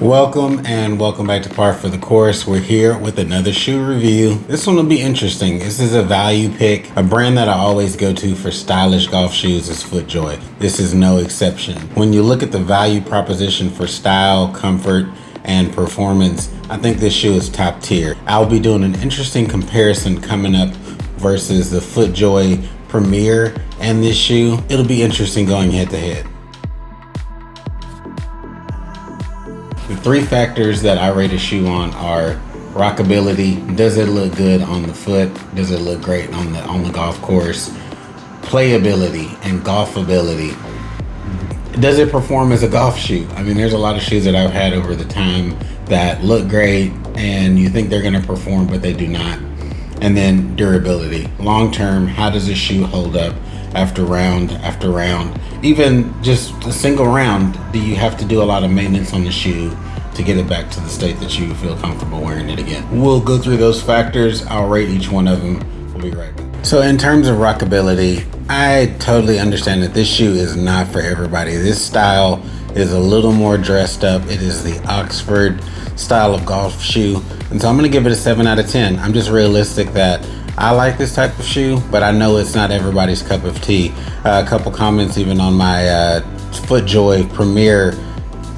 Welcome and welcome back to Par for the Course. We're here with another shoe review. This one will be interesting. This is a value pick. A brand that I always go to for stylish golf shoes is FootJoy. This is no exception. When you look at the value proposition for style, comfort, and performance, I think this shoe is top tier. I'll be doing an interesting comparison coming up versus the FootJoy Premier and this shoe. It'll be interesting going head to head. The three factors that I rate a shoe on are rockability. Does it look good on the foot? Does it look great on the golf course? Playability and golfability. Does it perform as a golf shoe? I mean, there's a lot of shoes that I've had over the time that look great and you think they're going to perform, but they do not. And then durability. Long term, how does a shoe hold up after round after round? Even just a single round, do you have to do a lot of maintenance on the shoe to get it back to the state that you feel comfortable wearing it again? We'll go through those factors. I'll rate each one of them. We'll be right back. So in terms of rockability, I totally understand that this shoe is not for everybody. This style is a little more dressed up. It is the Oxford style of golf shoe. And so I'm gonna give it a 7 out of 10. I'm just realistic that I like this type of shoe, but I know it's not everybody's cup of tea. A couple comments even on my FootJoy Premier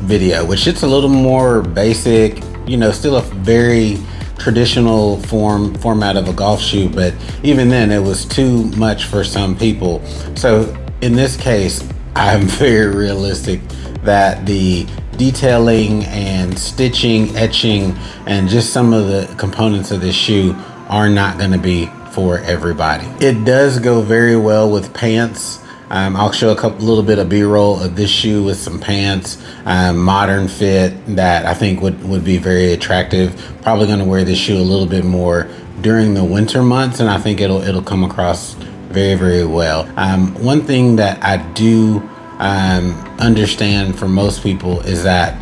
video, which it's a little more basic, you know, still a very traditional format of a golf shoe, but even then it was too much for some people. So in this case, I'm very realistic that the detailing and stitching, etching, and just some of the components of this shoe are not going to be for everybody. It does go very well with pants. I'll show a little bit of B-roll of this shoe with some pants, modern fit that I think would be very attractive. Probably going to wear this shoe a little bit more during the winter months, and I think it'll come across very, very well. One thing that I do understand for most people is that,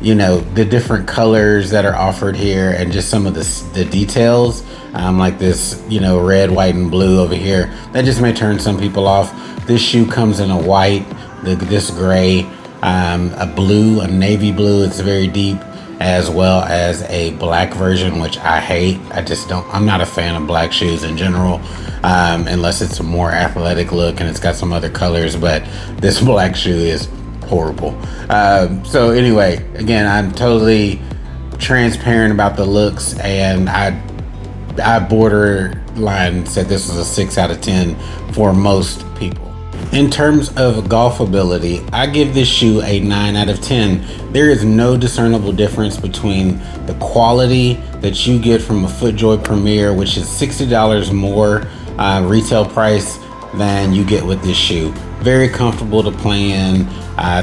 you know, the different colors that are offered here and just some of the details, like this, you know, red, white, and blue over here, that just may turn some people off. This shoe comes in a white, this gray, a blue, a navy blue, it's very deep, as well as a black version, which I hate. I'm not a fan of black shoes in general, unless it's a more athletic look and it's got some other colors, but this black shoe is horrible. So anyway, again, I'm totally transparent about the looks, and I borderline said this was a 6 out of 10 for most people. In terms of golfability, I give this shoe a 9 out of 10. There is no discernible difference between the quality that you get from a FootJoy Premier, which is $60 more retail price than you get with this shoe. Very comfortable to play in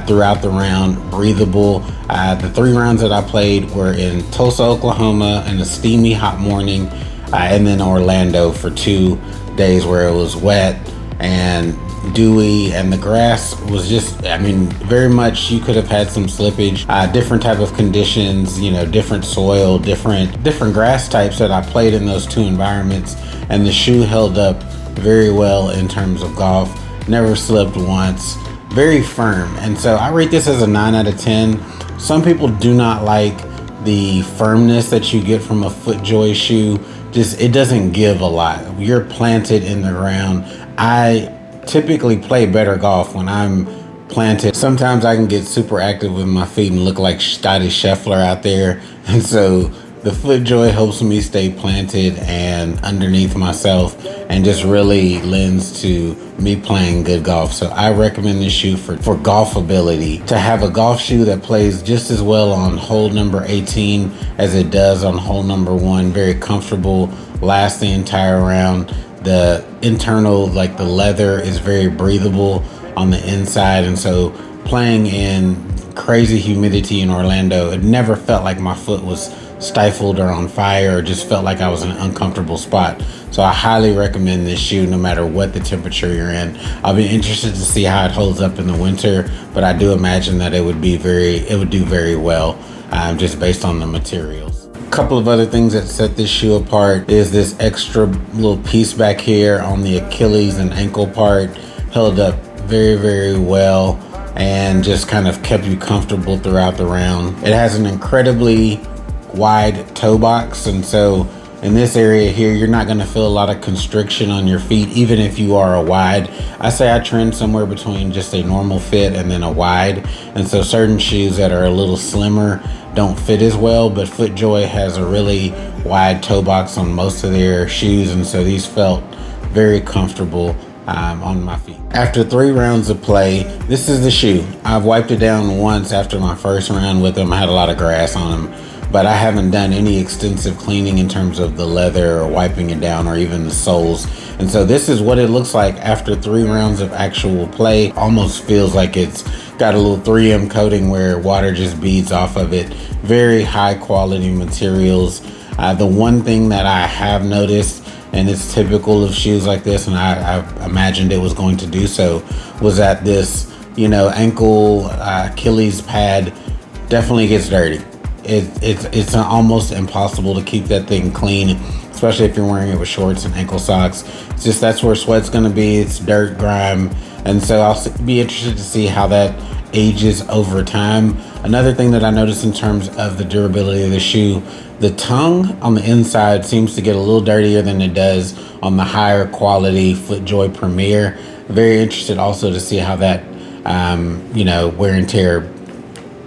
throughout the round, breathable. The 3 rounds that I played were in Tulsa, Oklahoma, in a steamy hot morning, and then Orlando for 2 days where it was wet and dewy, and the grass was just, I mean, very much you could have had some slippage, different type of conditions, you know, different soil, different grass types that I played in those 2 environments, and the shoe held up very well in terms of golf. Never slipped once, very firm. And so I rate this as a 9 out of 10. Some people do not like the firmness that you get from a FootJoy shoe. Just, it doesn't give a lot. You're planted in the ground. I typically play better golf when I'm planted. Sometimes I can get super active with my feet and look like Scotty Scheffler out there. And so the FootJoy helps me stay planted and underneath myself, and just really lends to me playing good golf. So I recommend this shoe for golfability. To have a golf shoe that plays just as well on hole number 18 as it does on hole number 1. Very comfortable, lasts the entire round. The internal, like the leather, is very breathable on the inside, and so playing in crazy humidity in Orlando, it never felt like my foot was stifled or on fire, or just felt like I was in an uncomfortable spot. So I highly recommend this shoe no matter what the temperature you're in. I'll be interested to see how it holds up in the winter, but I do imagine that it would do very well, just based on the materials. A couple of other things that set this shoe apart is this extra little piece back here on the Achilles and ankle part. Held up very, very well. and just kind of kept you comfortable throughout the round. It has an incredibly wide toe box, and so in this area here, you're not going to feel a lot of constriction on your feet, even if you are a wide. I say I trend somewhere between just a normal fit and then a wide, and so certain shoes that are a little slimmer don't fit as well, but FootJoy has a really wide toe box on most of their shoes, and so these felt very comfortable on my feet. After 3 rounds of play, this is the shoe. I've wiped it down once after my first round with them. I had a lot of grass on them, but I haven't done any extensive cleaning in terms of the leather or wiping it down or even the soles. And so this is what it looks like after 3 rounds of actual play. Almost feels like it's got a little 3M coating where water just beads off of it. Very high quality materials. The one thing that I have noticed, and it's typical of shoes like this, and I imagined it was going to do so, was that this, ankle Achilles pad definitely gets dirty. It's almost impossible to keep that thing clean, especially if you're wearing it with shorts and ankle socks. It's just that's where sweat's gonna be. It's dirt, grime, and so I'll be interested to see how that ages over time. Another thing that I noticed in terms of the durability of the shoe, the tongue on the inside seems to get a little dirtier than it does on the higher quality FootJoy Premier. Very interested also to see how that wear and tear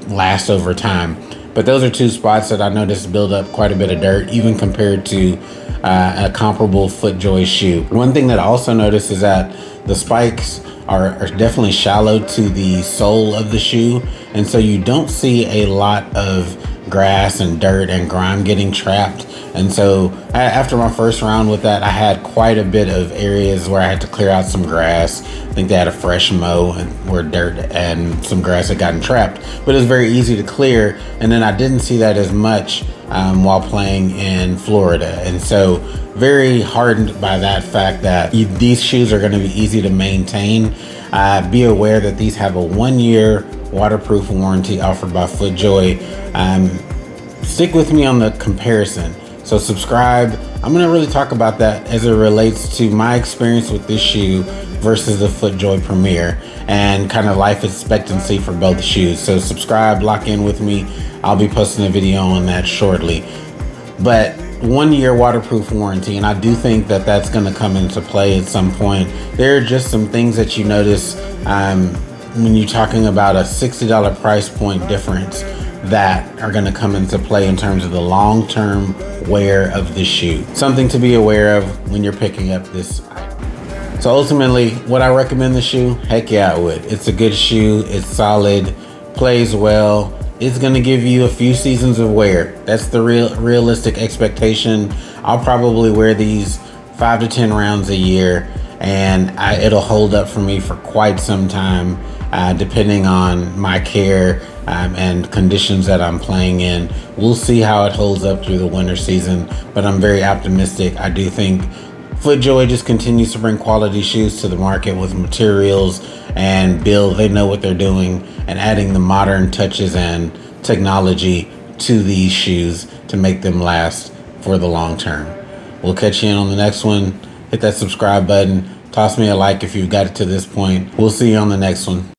lasts over time. But those are 2 spots that I noticed build up quite a bit of dirt, even compared to a comparable FootJoy shoe. One thing that I also noticed is that the spikes are definitely shallow to the sole of the shoe, and so you don't see a lot of grass and dirt and grime getting trapped. And so after my first round with that, I had quite a bit of areas where I had to clear out some grass. I think they had a fresh mow and where dirt and some grass had gotten trapped, but it was very easy to clear. And then I didn't see that as much while playing in Florida. And so very heartened by that fact that these shoes are going to be easy to maintain. Be aware that these have a 1-year waterproof warranty offered by FootJoy. Stick with me on the comparison. So subscribe. I'm going to really talk about that as it relates to my experience with this shoe versus the FootJoy Premier and kind of life expectancy for both shoes. So subscribe, lock in with me. I'll be posting a video on that shortly. But 1-year waterproof warranty, and I do think that that's going to come into play at some point. There are just some things that you notice when you're talking about a $60 price point difference that are going to come into play in terms of the long-term wear of the shoe. Something to be aware of when you're picking up this item. So ultimately, would I recommend the shoe? Heck yeah, I would. It's a good shoe. It's solid, plays well. It's going to give you a few seasons of wear. That's the realistic expectation. I'll probably wear these 5 to 10 rounds a year, and it'll hold up for me for quite some time, depending on my care and conditions that I'm playing in. We'll see how it holds up through the winter season, but I'm very optimistic. I do think FootJoy just continues to bring quality shoes to the market with materials and build. They know what they're doing and adding the modern touches and technology to these shoes to make them last for the long term. We'll catch you in on the next one. Hit that subscribe button. Toss me a like if you've got it to this point. We'll see you on the next one.